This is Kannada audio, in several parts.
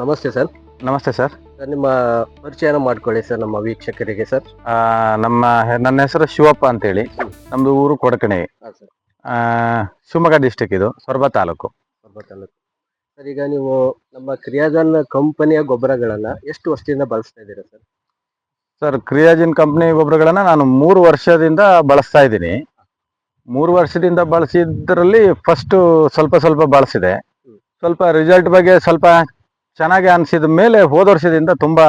ನಮಸ್ತೆ ಸರ್. ನಮಸ್ತೆ ಸರ್. ನಿಮ್ಮ ಪರಿಚಯನ ಮಾಡ್ಕೊಳ್ಳಿ ಸರ್ ನಮ್ಮ ವೀಕ್ಷಕರಿಗೆ ಸರ್. ನನ್ನ ಹೆಸರು ಶಿವಪ್ಪ ಅಂತೇಳಿ. ನಮ್ದು ಊರು ಕೊಡಕಣೆ, ಹಾಂ ಸರ್. ಶಿವಮೊಗ್ಗ ಡಿಸ್ಟಿಕ್. ಇದು ಸೊರಬ ತಾಲೂಕು. ತಾಲೂಕು. ಸರ್, ಈಗ ನೀವು ನಮ್ಮ ಕ್ರಿಯಾಜನ್ ಕಂಪನಿಯ ಗೊಬ್ಬರಗಳನ್ನ ಎಷ್ಟು ವರ್ಷದಿಂದ ಬಳಸ್ತಾ ಇದ್ದೀರಾ ಸರ್? ಸರ್, ಕ್ರಿಯಾಜಿನ್ ಕಂಪ್ನಿ ಗೊಬ್ಬರಗಳನ್ನ ನಾನು 3 ವರ್ಷದಿಂದ ಬಳಸ್ತಾ ಇದ್ದೀನಿ. 3 ವರ್ಷದಿಂದ ಬಳಸಿದ್ರಲ್ಲಿ ಫಸ್ಟ್ ಸ್ವಲ್ಪ ಬಳಸಿದೆ. ಸ್ವಲ್ಪ ರಿಸಲ್ಟ್ ಬಗ್ಗೆ ಸ್ವಲ್ಪ ಚೆನ್ನಾಗಿ ಅನಿಸಿದ ಮೇಲೆ ಹೋದ ವರ್ಷದಿಂದ ತುಂಬಾ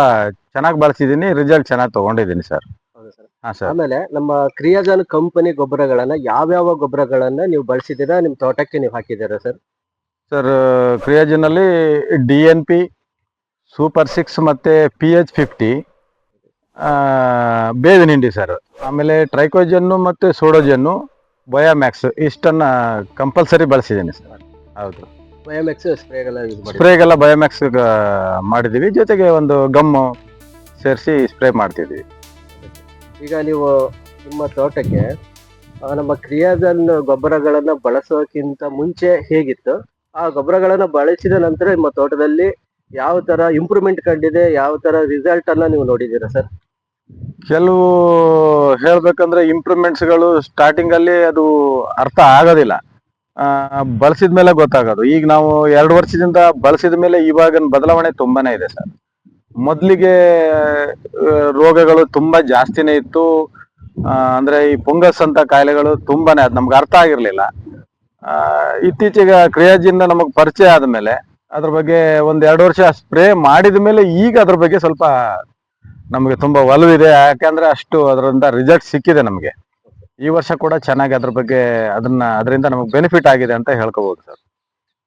ಚೆನ್ನಾಗಿ ಬಳಸಿದ್ದೀನಿ. ರಿಸಲ್ಟ್ ಚೆನ್ನಾಗಿ ತಗೊಂಡಿದ್ದೀನಿ ಸರ್. ಹೌದಾ ಸರ್? ಹಾಂ ಸರ್. ಆಮೇಲೆ ನಮ್ಮ ಕ್ರಿಯಾಜನ್ ಕಂಪನಿ ಗೊಬ್ಬರಗಳನ್ನ ಯಾವ್ಯಾವ ಗೊಬ್ಬರಗಳನ್ನ ನೀವು ಬಳಸಿದ್ದೀರಾ, ನಿಮ್ಮ ತೋಟಕ್ಕೆ ನೀವು ಹಾಕಿದ್ದೀರಾ ಸರ್? ಸರ್, ಕ್ರಿಯಾಜಿನಲ್ಲಿ DNP, ಸೂಪರ್ 6 ಮತ್ತು PH50, ಬೇವಿನ ಹಿಂಡಿ ಸರ್. ಆಮೇಲೆ ಟ್ರೈಕೋಜನ್ನು ಮತ್ತು ಸೋಡೋಜನ್ನು, ಬಯೋಮ್ಯಾಕ್ಸ್ ಇಷ್ಟನ್ನು ಕಂಪಲ್ಸರಿ ಬಳಸಿದ್ದೀನಿ ಸರ್. ಹೌದು. ಬಯೋಮ್ಯಾಕ್ಸ್ ಸ್ಪ್ರೇಗೆಲ್ಲ ಯೂಸ್ ಮಾಡಿ? ಸ್ಪ್ರೇಗೆಲ್ಲ ಬಯೋಮ್ಯಾಕ್ಸ್ ಮಾಡಿದ್ದೀವಿ. ಜೊತೆಗೆ ಒಂದು ಗಮ್ಮು ಸೇರಿಸಿ ಸ್ಪ್ರೇ ಮಾಡ್ತಿದ್ದೀವಿ. ಈಗ ನೀವು ನಿಮ್ಮ ತೋಟಕ್ಕೆ ನಮ್ಮ ಕ್ರಿಯಾಜನ್ ಗೊಬ್ಬರಗಳನ್ನ ಬಳಸೋಕ್ಕಿಂತ ಮುಂಚೆ ಹೇಗಿತ್ತು, ಆ ಗೊಬ್ಬರಗಳನ್ನ ಬಳಸಿದ ನಂತರ ನಿಮ್ಮ ತೋಟದಲ್ಲಿ ಯಾವ ತರ ಇಂಪ್ರೂವ್ಮೆಂಟ್ ಕಂಡಿದೆ, ಯಾವ ತರ ರಿಸಲ್ಟ್ ಅನ್ನ ನೀವು ನೋಡಿದ್ದೀರಾ ಸರ್? ಕೆಲವು ಹೇಳ್ಬೇಕಂದ್ರೆ ಇಂಪ್ರೂವ್ಮೆಂಟ್ಸ್ಗಳು ಸ್ಟಾರ್ಟಿಂಗ್ ಅಲ್ಲಿ ಅದು ಅರ್ಥ ಆಗೋದಿಲ್ಲ, ಬಳಸಿದ ಮೇಲೆ ಗೊತ್ತಾಗೋದು. ಈಗ ನಾವು 2 ವರ್ಷದಿಂದ ಬಳಸಿದ ಮೇಲೆ ಇವಾಗಿನ ಬದಲಾವಣೆ ತುಂಬಾನೇ ಇದೆ ಸರ್. ಮೊದಲಿಗೆ ರೋಗಗಳು ತುಂಬಾ ಜಾಸ್ತಿನೇ ಇತ್ತು. ಅಂದ್ರೆ ಈ ಫಂಗಸ್ ಅಂತ ಕಾಯಿಲೆಗಳು ತುಂಬಾನೇ, ಅದು ನಮ್ಗೆ ಅರ್ಥ ಆಗಿರ್ಲಿಲ್ಲ. ಇತ್ತೀಚೆಗೆ ಕ್ರಿಯಾಜಿನ್ ನಮಗ್ ಪರಿಚಯ ಆದ್ಮೇಲೆ ಅದ್ರ ಬಗ್ಗೆ 1-2 ವರ್ಷ ಸ್ಪ್ರೇ ಮಾಡಿದ ಮೇಲೆ ಈಗ ಅದ್ರ ಬಗ್ಗೆ ಸ್ವಲ್ಪ ನಮಗೆ ತುಂಬಾ ಒಲವಿದೆ. ಯಾಕಂದ್ರೆ ಅಷ್ಟು ಅದರಿಂದ ರಿಸಲ್ಟ್ ಸಿಕ್ಕಿದೆ ನಮಗೆ. ಈ ವರ್ಷ ಕೂಡ ಚೆನ್ನಾಗಿ ಅದ್ರ ಬಗ್ಗೆ ಅದರಿಂದ ನಮಗೆ ಬೆನಿಫಿಟ್ ಆಗಿದೆ ಅಂತ ಹೇಳ್ಕೋಬಹುದು ಸರ್.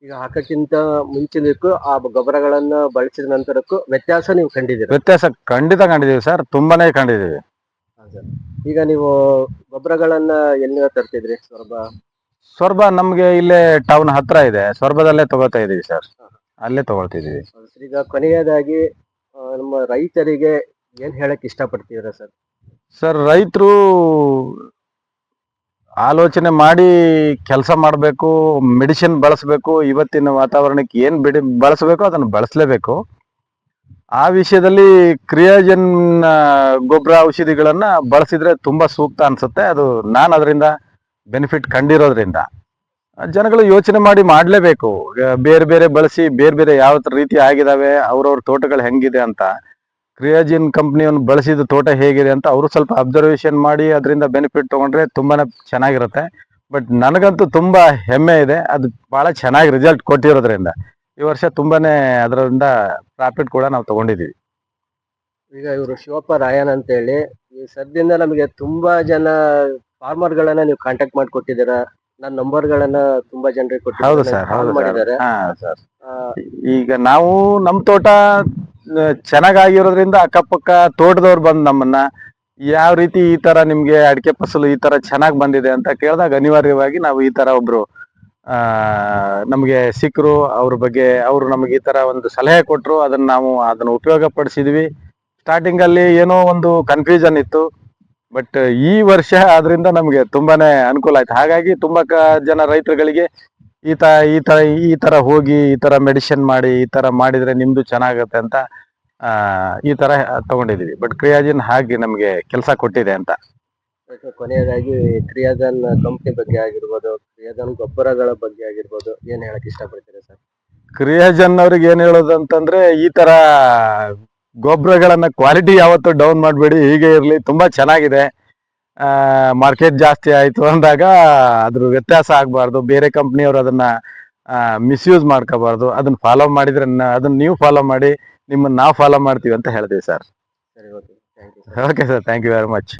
ಈಗ ಹಾಕಕ್ಕಿಂತ ಮುಂಚಿನಕ್ಕೂ ಆ ಗೊಬ್ಬರಗಳನ್ನ ಬಳಸಿದ ನಂತರಕ್ಕೂ ವ್ಯತ್ಯಾಸ ನೀವು ಕಂಡಿದ್ದೀರಾ? ವ್ಯತ್ಯಾಸ ಖಂಡಿತ ಕಂಡಿದ್ದೀವಿ ಸರ್, ತುಂಬಾನೇ ಕಂಡಿದ್ದೀವಿ. ಈಗ ನೀವು ಗೊಬ್ಬರಗಳನ್ನ ಎಲ್ಲಿಂದ ತರ್ತಿದ್ರಿ? ಸೊರಬ ನಮ್ಗೆ ಇಲ್ಲೇ ಟೌನ್ ಹತ್ರ ಇದೆ, ಸೊರಬದಲ್ಲೇ ತಗೋತಾ ಇದೀವಿ ಸರ್. ಅಲ್ಲೇ ತಗೊಳ್ತಿದೀವಿ. ಈಗ ಕೊನೆಯದಾಗಿ ನಮ್ಮ ರೈತರಿಗೆ ಏನ್ ಹೇಳಕ್ ಇಷ್ಟಪಡ್ತೀರಾ ಸರ್? ಸರ್, ರೈತರು ಆಲೋಚನೆ ಮಾಡಿ ಕೆಲಸ ಮಾಡಬೇಕು, ಮೆಡಿಸಿನ್ ಬಳಸಬೇಕು. ಇವತ್ತಿನ ವಾತಾವರಣಕ್ಕೆ ಏನ್ ಬಳಸಬೇಕು ಅದನ್ನು ಬಳಸಲೇಬೇಕು. ಆ ವಿಷಯದಲ್ಲಿ ಕ್ರಿಯಾಜನ್ ಗೊಬ್ಬರ ಔಷಧಿಗಳನ್ನ ಬಳಸಿದ್ರೆ ತುಂಬಾ ಸೂಕ್ತ ಅನ್ಸುತ್ತೆ. ಅದು ನಾನು ಅದರಿಂದ ಬೆನಿಫಿಟ್ ಕಂಡಿರೋದ್ರಿಂದ ಜನಗಳು ಯೋಚನೆ ಮಾಡಿ ಮಾಡಲೇಬೇಕು. ಬೇರೆ ಬೇರೆ ಬಳಸಿ ಬೇರೆ ಬೇರೆ ಯಾವ ರೀತಿ ಆಗಿದಾವೆ, ಅವ್ರವ್ರ ತೋಟಗಳು ಹೆಂಗಿದೆ ಅಂತ, ಕ್ರಿಯಾಜಿನ್ ಕಂಪ್ನಿಯನ್ನು ಬಳಸಿದ ತೋಟ ಹೇಗಿದೆ ಅಂತ ಅವರು ಸ್ವಲ್ಪ ಅಬ್ಸರ್ವೇಷನ್ ಮಾಡಿ ಅದರಿಂದ ಬೆನಿಫಿಟ್ ತಗೊಂಡ್ರೆ ತುಂಬಾನೇ ಚೆನ್ನಾಗಿರುತ್ತೆ. ಬಟ್ ನನಗಂತೂ ತುಂಬಾ ಹೆಮ್ಮೆ ಇದೆ, ಅದು ಬಹಳ ಚೆನ್ನಾಗಿ ರಿಸಲ್ಟ್ ಕೊಟ್ಟಿರೋದ್ರಿಂದ ಈ ವರ್ಷ ತುಂಬಾನೇ ಅದರಿಂದ ಪ್ರಾಫಿಟ್ ಕೂಡ ನಾವು ತಗೊಂಡಿದ್ದೀವಿ. ಈಗ ಇವರು ಶಿವಪ್ಪ ರಾಯನ್ ಅಂತ ಹೇಳಿ ಈ ಸದ್ಯದಿಂದ ನಮಗೆ ತುಂಬಾ ಜನ ಫಾರ್ಮರ್ಗಳನ್ನ ನೀವು ಕಾಂಟ್ಯಾಕ್ಟ್ ಮಾಡಿ ಕೊಟ್ಟಿದ್ದೀರಾ. ನನ್ನ ನಂಬರ್ಗಳನ್ನ ತುಂಬಾ ಜನರಿಗೆ ಕೊಟ್ಟಿದ್ದಾರೆ. ಹೌದು ಸರ್, ಹೌದು ಮಾಡಿದ್ದಾರೆ. ಸರ್. ಈಗ ನಾವು ನಮ್ಮ ತೋಟ ಚೆನ್ನಾಗಿರೋದ್ರಿಂದ ಅಕ್ಕಪಕ್ಕ ತೋಟದವ್ರು ಬಂದು ನಮ್ಮನ್ನ ಯಾವ ರೀತಿ ಈ ತರ ನಿಮ್ಗೆ ಅಡಿಕೆ ಫಸಲು ಈ ತರ ಚೆನ್ನಾಗಿ ಬಂದಿದೆ ಅಂತ ಕೇಳಿದಾಗ ಅನಿವಾರ್ಯವಾಗಿ ನಾವು ಈ ತರ ಒಬ್ರು ನಮ್ಗೆ ಸಿಕ್ಕರು. ಅವ್ರ ಬಗ್ಗೆ ಅವರು ನಮಗೆ ಈ ತರ ಒಂದು ಸಲಹೆ ಕೊಟ್ಟರು. ಅದನ್ನ ಉಪಯೋಗ ಪಡಿಸಿದ್ವಿ. ಸ್ಟಾರ್ಟಿಂಗ್ ಅಲ್ಲಿ ಏನೋ ಒಂದು ಕನ್ಫ್ಯೂಷನ್ ಇತ್ತು, ಬಟ್ ಈ ವರ್ಷ ಅದರಿಂದ ನಮಗೆ ತುಂಬಾನೇ ಅನುಕೂಲ ಆಯ್ತು. ಹಾಗಾಗಿ ತುಂಬಾ ಜನ ರೈತರುಗಳಿಗೆ ಈ ತರ ಹೋಗಿ ಈ ತರ ಮೆಡಿಸಿನ್ ಮಾಡಿ ಈ ತರ ಮಾಡಿದ್ರೆ ನಿಮ್ದು ಚೆನ್ನಾಗತ್ತೆ ಅಂತ ಈ ತರ ತಗೊಂಡಿದೀವಿ. ಬಟ್ ಕ್ರಿಯಾಜಿನ್ ಹಾಗೆ ನಮ್ಗೆ ಕೆಲಸ ಕೊಟ್ಟಿದೆ ಅಂತ. ಕೊನೆಯದಾಗಿ ಕ್ರಿಯಾಜನ್ ಕಂಪ್ನಿ ಬಗ್ಗೆ ಆಗಿರ್ಬೋದು, ಕ್ರಿಯಾಜನ್ ಗೊಬ್ಬರಗಳ ಬಗ್ಗೆ ಆಗಿರ್ಬೋದು, ಏನ್ ಹೇಳಕ್ ಇಷ್ಟಪಡ್ತೀರಾ ಸರ್? ಕ್ರಿಯಾಜನ್ ಅವ್ರಿಗೆ ಏನ್ ಹೇಳೋದು ಅಂತಂದ್ರೆ, ಈ ತರ ಗೊಬ್ಬರಗಳನ್ನ ಕ್ವಾಲಿಟಿ ಯಾವತ್ತೂ ಡೌನ್ ಮಾಡಬೇಡಿ, ಹೀಗೆ ಇರ್ಲಿ. ತುಂಬಾ ಚೆನ್ನಾಗಿದೆ. ಮಾರ್ಕೆಟ್ ಜಾಸ್ತಿ ಆಯ್ತು ಅಂದಾಗ ಅದ್ರ ವ್ಯತ್ಯಾಸ ಆಗ್ಬಾರ್ದು. ಬೇರೆ ಕಂಪ್ನಿಯವರು ಅದನ್ನ ಮಿಸ್ಯೂಸ್ ಮಾಡ್ಕೋಬಾರ್ದು. ಅದನ್ನ ಫಾಲೋ ಮಾಡಿದ್ರೆ ಅದನ್ನ ನೀವು ಫಾಲೋ ಮಾಡಿ, ನಿಮ್ಮನ್ನ ನಾವು ಫಾಲೋ ಮಾಡ್ತೀವಿ ಅಂತ ಹೇಳ್ತೀವಿ ಸರ್. ಸರಿ, okay. Thank you. Okay sir, thank you very much.